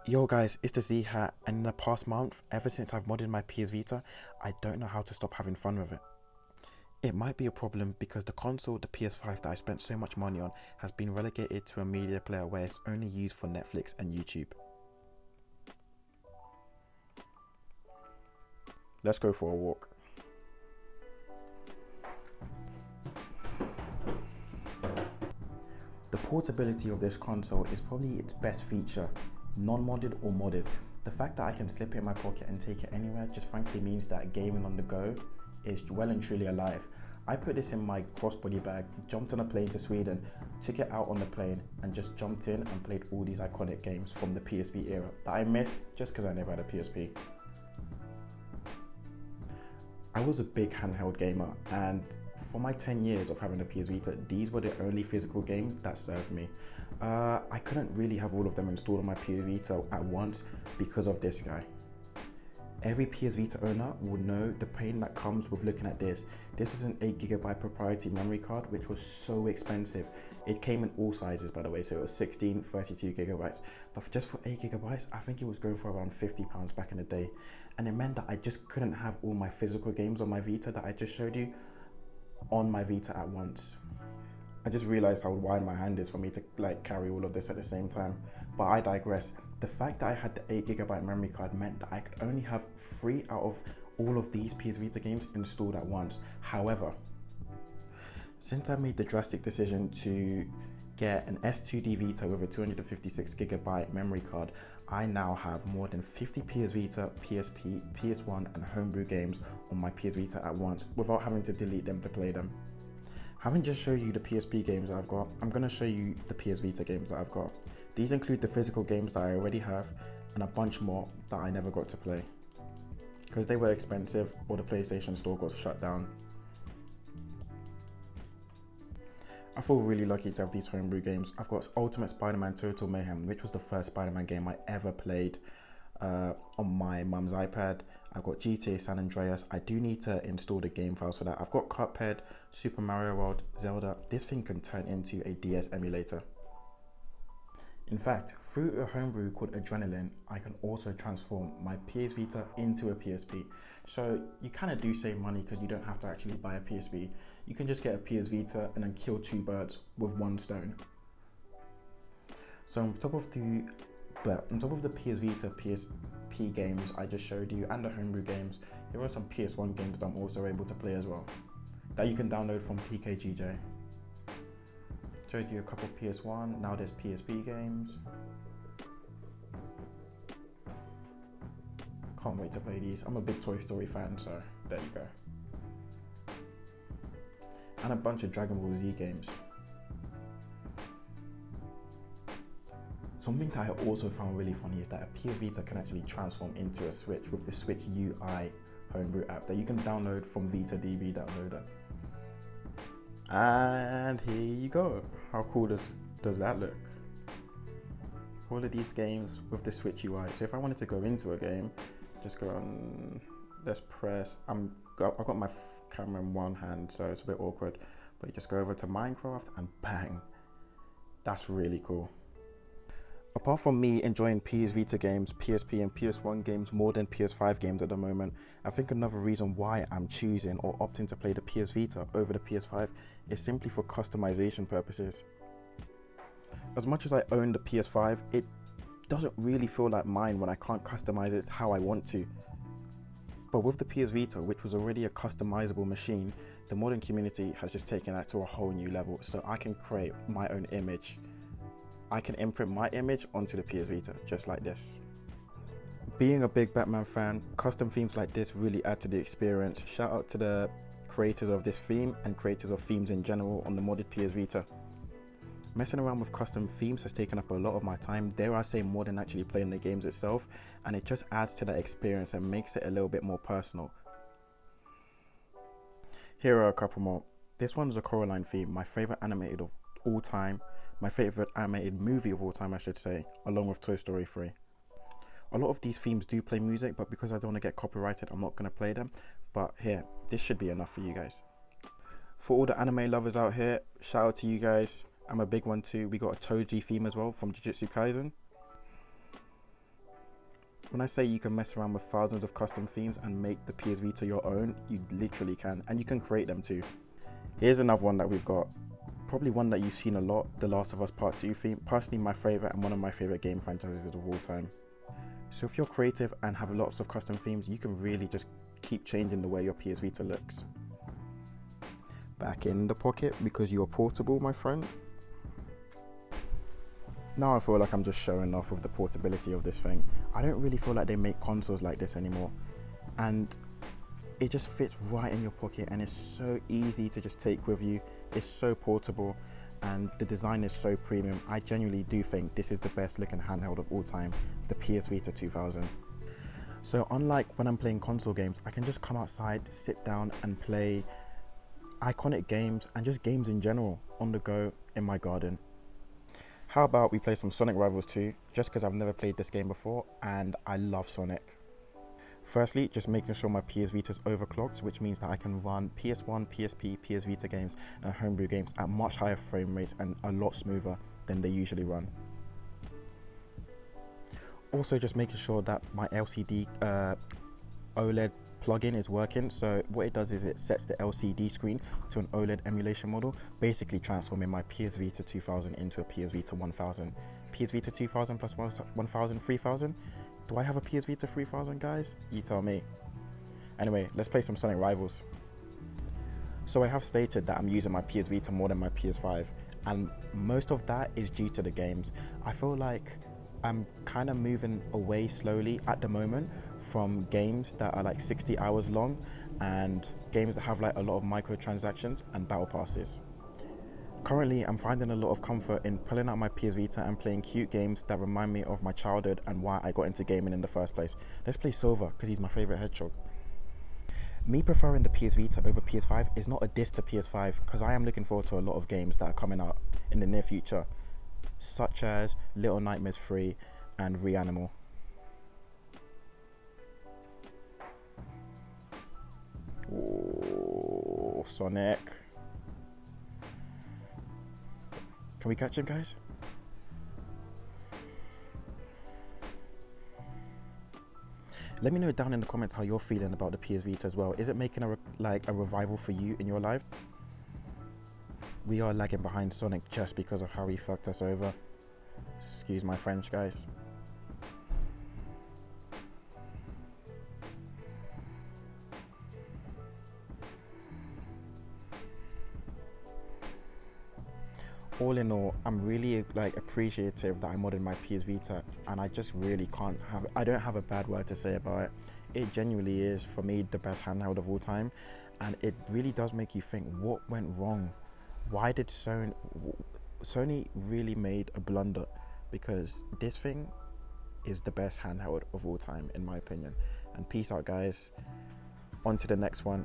Yo guys, it's the Z Hat, and in the past month, ever since I've modded my PS Vita, I don't know how to stop having fun with it. It might be a problem because the console, the PS5 that I spent so much money on, has been relegated to a media player where it's only used for Netflix and YouTube. Let's go for a walk. The portability of this console is probably its best feature, non-modded or modded. The fact that I can slip it in my pocket and take it anywhere just frankly means that gaming on the go is well and truly alive. I put this in my crossbody bag, jumped on a plane to Sweden, took it out on the plane and just jumped in and played all these iconic games from the PSP era that I missed just because I never had a PSP. I was a big handheld gamer, and for my 10 years of having a PS Vita, these were the only physical games that served me. I couldn't really have all of them installed on my PS Vita at once because of this guy. Every PS Vita owner would know the pain that comes with looking at this. This is an 8GB proprietary memory card, which was so expensive. It came in all sizes, by the way, so it was 16, 32GB. But just for 8GB, I think it was going for around £50 back in the day. And it meant that I just couldn't have all my physical games on my Vita that I just showed you on my Vita at once. I just realized how wide my hand is for me to carry all of this at the same time. But I digress. The fact that I had the 8GB memory card meant that I could only have 3 out of all of these PS Vita games installed at once. However, since I made the drastic decision to get an S2D Vita with a 256GB memory card, I now have more than 50 PS Vita, PSP, PS1 and Homebrew games on my PS Vita at once without having to delete them to play them. Having just showed you the PSP games that I've got, I'm going to show you the PS Vita games that I've got. These include the physical games that I already have and a bunch more that I never got to play because they were expensive or the PlayStation Store got shut down. I feel really lucky to have these homebrew games. I've got Ultimate Spider-Man Total Mayhem, which was the first Spider-Man game I ever played on my mum's iPad. I've got GTA San Andreas. I do need to install the game files for that. I've got Cuphead, Super Mario World, Zelda. This thing can turn into a DS emulator. In fact, through a homebrew called Adrenaline, I can also transform my PS Vita into a PSP. So you kind of do save money because you don't have to actually buy a PSP. You can just get a PS Vita and then kill 2 birds with 1 stone. So on top of the PS Vita, PSP games I just showed you and the homebrew games, there are some PS1 games that I'm also able to play as well that you can download from PKGJ. Showed you a couple of PS1, now there's PSP games. Can't wait to play these. I'm a big Toy Story fan, so there you go. And a bunch of Dragon Ball Z games. Something that I also found really funny is that a PS Vita can actually transform into a Switch with the Switch UI homebrew app that you can download from VitaDB downloader. And here you go. How cool does that look? All of these games with the Switch UI. So if I wanted to go into a game, just go on, let's press, I've got my camera in one hand, so it's a bit awkward, but you just go over to Minecraft and bang. That's really cool. Apart from me enjoying PS Vita games, PSP and PS1 games more than PS5 games at the moment, I think another reason why I'm choosing or opting to play the PS Vita over the PS5 is simply for customization purposes. As much as I own the PS5, it doesn't really feel like mine when I can't customize it how I want to. But with the PS Vita, which was already a customizable machine, the modern community has just taken that to a whole new level, so I can create my own image. I can imprint my image onto the PS Vita, just like this. Being a big Batman fan, custom themes like this really add to the experience. Shout out to the creators of this theme and creators of themes in general on the modded PS Vita. Messing around with custom themes has taken up a lot of my time, dare I say more than actually playing the games itself, and it just adds to that experience and makes it a little bit more personal. Here are a couple more. This one's a Coraline theme, my favorite animated of all time. My favorite animated movie of all time, I should say, along with Toy Story 3. A lot of these themes do play music, but because I don't want to get copyrighted, I'm not going to play them. But here, this should be enough for you guys. For all the anime lovers out here, shout out to you guys. I'm a big one too. We got a Toji theme as well from Jujutsu Kaisen. When I say you can mess around with thousands of custom themes and make the PS Vita your own, you literally can, and you can create them too. Here's another one that we've got, probably one that you've seen a lot, The Last of Us Part 2 theme, personally my favourite and one of my favourite game franchises of all time. So if you're creative and have lots of custom themes, you can really just keep changing the way your PS Vita looks. Back in the pocket because you're portable, my friend. Now I feel like I'm just showing off with the portability of this thing. I don't really feel like they make consoles like this anymore. And it just fits right in your pocket and it's so easy to just take with you. It's so portable and the design is so premium. I genuinely do think this is the best looking handheld of all time, the PS Vita 2000. So unlike when I'm playing console games, I can just come outside, sit down and play iconic games and just games in general on the go in my garden. How about we play some Sonic Rivals 2, just because I've never played this game before and I love Sonic. Firstly, just making sure my PS Vita is overclocked, which means that I can run PS1, PSP, PS Vita games and Homebrew games at much higher frame rates and a lot smoother than they usually run. Also just making sure that my LCD OLED plugin is working. So what it does is it sets the LCD screen to an OLED emulation model, basically transforming my PS Vita 2000 into a PS Vita 1000. PS Vita 2000 plus 1000, 3000? Do I have a PS Vita 3000, guys? You tell me. Anyway, let's play some Sonic Rivals. So I have stated that I'm using my PS Vita more than my PS5, and most of that is due to the games. I feel like I'm kind of moving away slowly at the moment from games that are like 60 hours long and games that have like a lot of microtransactions and battle passes. Currently, I'm finding a lot of comfort in pulling out my PS Vita and playing cute games that remind me of my childhood and why I got into gaming in the first place. Let's play Silver, because he's my favorite hedgehog. Me preferring the PS Vita over PS5 is not a diss to PS5, because I am looking forward to a lot of games that are coming out in the near future, such as Little Nightmares 3 and Reanimal. Ooh, Sonic. Can we catch him, guys? Let me know down in the comments how you're feeling about the PS Vita as well. Is it making a revival for you in your life? We are lagging behind Sonic just because of how he fucked us over. Excuse my French, guys. All in all, I'm really like appreciative that I modded my PS Vita, and I just really I don't have a bad word to say about it. It genuinely is, for me, the best handheld of all time, and it really does make you think, what went wrong? Why did Sony really made a blunder? Because this thing is the best handheld of all time, in my opinion. And peace out, guys. On to the next one.